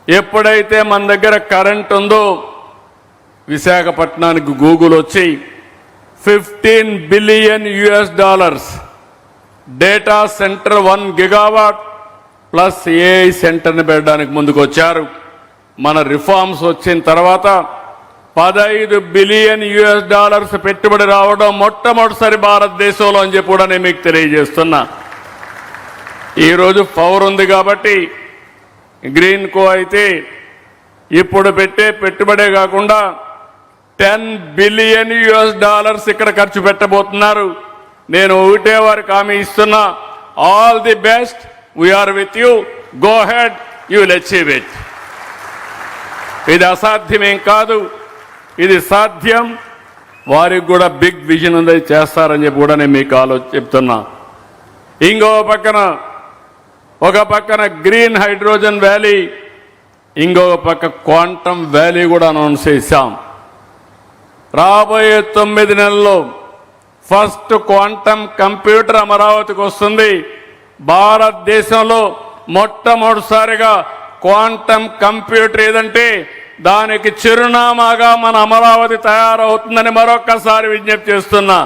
ఎప్పుడైతే మన దగ్గర కరెంట్ ఉందో విశాఖపట్నానికి గూగుల్ వచ్చి $15 billion data centre 1 gigawatt plus AI సెంటర్ని పెట్టడానికి ముందుకు వచ్చారు. మన రిఫార్మ్స్ వచ్చిన తర్వాత $15 బిలియన్ పెట్టుబడి రావడం మొట్టమొదటిసారి భారతదేశంలో అని చెప్పి కూడా నేను మీకు తెలియజేస్తున్నా. ఈరోజు పవర్ ఉంది కాబట్టి గ్రీన్ కో అయితే ఇప్పుడు పెట్టే పెట్టుబడే కాకుండా $10 బిలియన్ ఇక్కడ ఖర్చు పెట్టబోతున్నారు. నేను ఒకటే వారికి హామీ ఇస్తున్నా, all the best, we're with you, go ahead, you will achieve it. ఇది అసాధ్యమేం కాదు, ఇది సాధ్యం. వారికి కూడా బిగ్ విజన్ ఉంది, చేస్తారని చెప్పి కూడా నేను మీకు చెప్తున్నా. ఇంకో పక్కన ఒక పక్కన గ్రీన్ హైడ్రోజన్ వ్యాలీ, ఇంకొక పక్క క్వాంటమ్ వ్యాలీ కూడా అనౌన్స్ చేశాం. రాబోయే 9 నెలల్లో ఫస్ట్ క్వాంటమ్ కంప్యూటర్ అమరావతికి వస్తుంది. భారతదేశంలో మొట్టమొదటిసారిగా క్వాంటమ్ కంప్యూటర్ ఏదంటే దానికి చిరునామాగా మన అమరావతి తయారవుతుందని మరొక్కసారి విజ్ఞప్తి చేస్తున్నా.